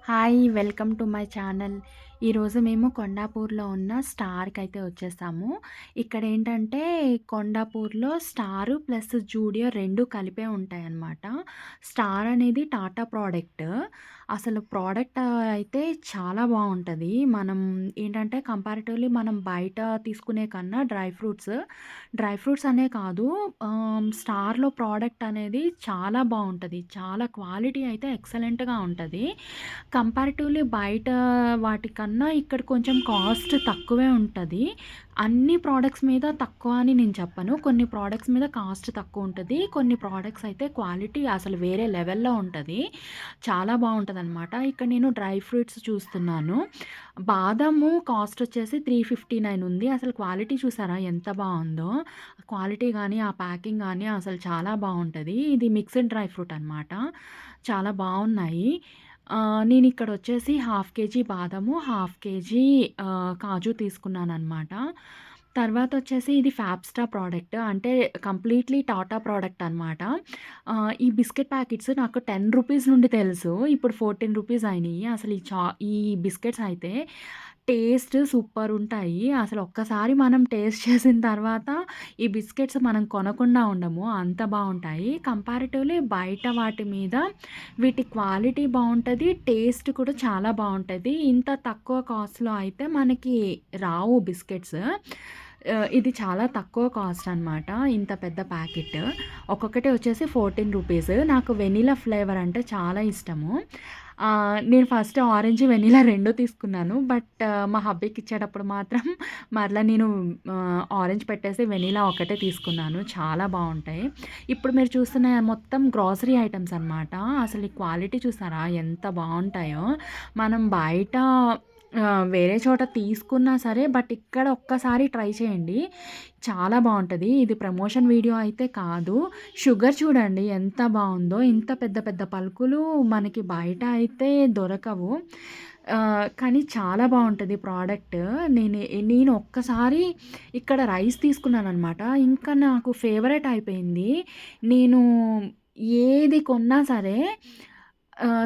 Hi! Welcome to my channel. ఈరోజు మేము కొండాపూర్‌లో ఉన్న స్టార్‌కైతే వచ్చేసాము. ఇక్కడేంటంటే కొండాపూర్‌లో స్టార్ ప్లస్ జూడియో 2 కలిపే ఉంటాయన్నమాట. స్టార్ అనేది టాటా ప్రోడక్ట్. అసలు ప్రోడక్ట్ అయితే చాలా బావుంటది. మనం ఏంటంటే కంపారిటివ్‌లీ మనం బయట తీసుకునే కన్నా డ్రై ఫ్రూట్స్ అనే కాదు, స్టార్‌లో ప్రోడక్ట్ అనేది చాలా బావుంటది. చాలా క్వాలిటీ అయితే ఎక్సలెంట్‌గా ఉంటది. కంపారిటివ్‌లీ బయట వాటికన్నా ఇక్కడ కొంచెం కాస్ట్ తక్కువే ఉంటది. అన్ని ప్రొడక్ట్స్ మీద తక్కువ అని నేను చెప్పను. కొన్ని ప్రొడక్ట్స్ మీద కాస్ట్ తక్కువుంటది. కొన్ని ప్రొడక్ట్స్ అయితే క్వాలిటీ అసలు వేరే లెవెల్‌లో ఉంటది. చాలా బావుంటదనమాట. ఇక్కడ నేను డ్రై ఫ్రూట్స్ చూస్తున్నాను. బాదాము కాస్ట్ వచ్చేసి 359 ఉంది. అసలు క్వాలిటీ చూసారా ఎంత బావుందో! క్వాలిటీ గాని, ఆ ప్యాకింగ్ గాని అసలు చాలా బావుంటది. ఇది మిక్స్డ్ డ్రై ఫ్రూట్ అనమాట. చాలా బావున్నాయి. నేనిక్కడొచ్చేసి హాఫ్ కేజీ బాదాము, హాఫ్ కేజీ కాజు తీసుకున్నాననమాట. తర్వాతొచ్చేసి ఇది ఫ్యాబ్‌స్టా ప్రోడక్ట్. అంటే కంప్లీట్‌లీ టాటా ప్రోడక్ట్ అనమాట. ఈ బిస్కెట్ ప్యాకెట్స్ నాకు రూ. 10 నుండి తెలుసు. ఇప్పుడు రూ. 14 అయినియి. అసలు ఈ బిస్కెట్స్ అయితే టేస్ట్ సూపరుంటాయి. అసలు ఒక్కసారి మనం టేస్ట్ చేసిన తర్వాత ఈ బిస్కెట్స్ మనం కొనకుండా ఉండము. అంత బావుంటాయి. కంపారిటివ్‌లీ బయట వాటి మీద వీటి క్వాలిటీ బావుంటది. టేస్ట్ కూడా చాలా బావుంటది. ఇంత తక్కువ కాస్ట్‌లో అయితే మనకి రావు బిస్కెట్స్. ఇది చాలా తక్కువ కాస్ట్ అనమాట. ఇంత పెద్ద ప్యాకెట్. ఒక్కొక్కటి వచ్చేసి రూ. 14. నాకు వెనిలా ఫ్లేవర్ అంటే చాలా ఇష్టము. నేను ఫస్ట్ ఆరెంజ్, వెనిలా 2 తీసుకున్నాను. బట్ మా హబ్బీకి ఇచ్చేటప్పుడు మాత్రం మరలా నేను ఆరెంజ్ పెట్టేసి వెనిలా ఒకటే తీసుకున్నాను. చాలా బావుంటాయి. ఇప్పుడు మీరు చూస్తున్న మొత్తం గ్రోసరీ ఐటెమ్స్ అనమాట. అసలు ఈ క్వాలిటీ చూసారా ఎంత బావుంటాయో! మనం బయట వేరే చోట తీసుకున్నా సరే, బట్ ఇక్కడ ఒక్కసారి ట్రై చేయండి. చాలా బావుంటది. ఇది ప్రమోషన్ వీడియో అయితే కాదు. షుగర్ చూడండి ఎంత బావుందో! ఇంత పెద్ద పెద్ద పలుకులు మనకి బయట అయితే దొరకవు. కానీ చాలా బావుంటది ప్రోడక్ట్. నేను ఒక్కసారి ఇక్కడ రైస్ తీసుకున్నాననమాట. ఇంకా నాకు ఫేవరెట్ అయిపోయింది. నేను ఏది కొన్నా సరే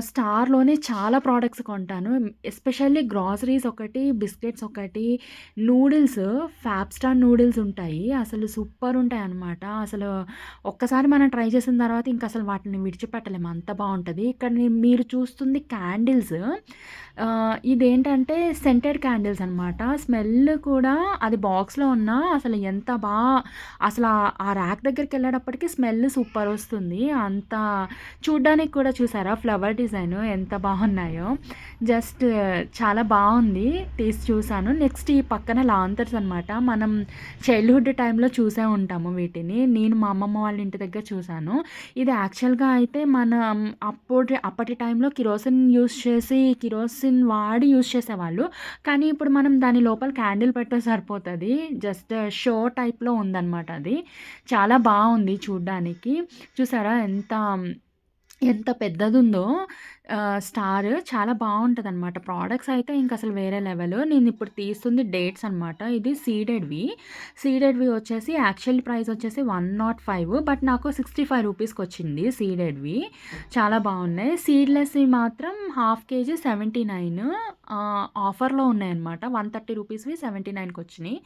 స్టార్‌లోనే చాలా ప్రొడక్ట్స్ కొంటాను. ఎస్పెషల్లీ గ్రోసరీస్ ఒకటి, బిస్కెట్స్ ఒకటి, నూడిల్స్, ఫ్యాబ్‌స్టార్ నూడిల్స్ ఉంటాయి. అసలు సూపరుంటాయనమాట. అసలు ఒక్కసారి మనం ట్రై చేసిన తర్వాత ఇంక అసలు వాటిని విడిచిపెట్టలేము. అంత బావుంటది. ఇక్కడ మీరు చూస్తుంది క్యాండిల్స్. ఇదేంటంటే సెంటెడ్ క్యాండిల్స్ అనమాట. స్మెల్ కూడా అది బాక్స్‌లో ఉన్నా అసలు ఎంత అసల ఆ ర్యాక్ దగ్గరికెళ్ళేటప్పటికి స్మెల్ సూపరొస్తుంది. అంత చూడ్డానికి కూడా చూసారా ఫ్లవర్ డిజైను ఎంత బాగున్నాయో. జస్ట్ చాలా బావుంది. తీసి చూసాను. నెక్స్ట్ ఈ పక్కన లాంతర్స్ అనమాట. మనం చైల్డ్‌హుడ్ టైమ్‌లో చూసే ఉంటాము వీటిని. నేను మా అమ్మమ్మ వాళ్ళ ఇంటి దగ్గర చూసాను. ఇది యాక్చువల్‌గా అయితే మనం అప్పటి టైంలో కిరోసిన్ వాడి యూజ్ చేసేవాళ్ళు. కానీ ఇప్పుడు మనం దాని లోపల క్యాండిల్ పెడితే సరిపోతది. జస్ట్ షో టైప్‌లో ఉందనమాట అది. చాలా బావుంది చూడ్డానికి. చూసారా ఎంత పెద్దదుందో స్టార్ చాలా బావుంటదనమాట. ప్రొడక్ట్స్ అయితే ఇంకసలు వేరే లెవెలు. నేనిప్పుడు తీస్తుంది డేట్స్ అనమాట. ఇది సీడెడ్‌వి వచ్చేసి యాక్చువల్ ప్రైస్ వచ్చేసి 105, బట్ నాకు 65 రూపీస్‌కొచ్చింది సీడెడ్‌వి. చాలా బావున్నాయి. సీడ్‌లెస్‌వి మాత్రం హాఫ్ కేజీ 79, ఆఫర్‌లో ఉన్నాయన్నమాట. 130 రూపీస్‌వి 79కొచ్చినియి.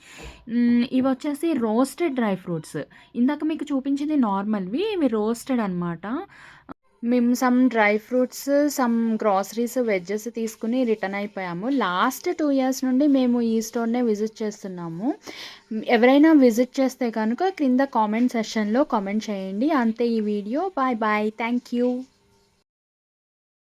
ఇవొచ్చేసి రోస్టెడ్ డ్రై ఫ్రూట్స్. ఇందాక మీకు చూపించింది నార్మల్‌వి. ఇవి రోస్టెడ్ అనమాట. మేము some dry fruits, some groceries, veggies తీసుకొని రిటర్న్ అయిపోయాము. లాస్ట్ 2 ఇయర్స్ నుండి మేము ఈ స్టోర్‌నే విజిట్ చేస్తున్నాము. ఎవరైనా విజిట్ చేస్తే కనుక క్రింద కామెంట్ సెక్షన్‌లో కామెంట్ చేయండి. అంతే ఈ video. Bye bye. Thank you.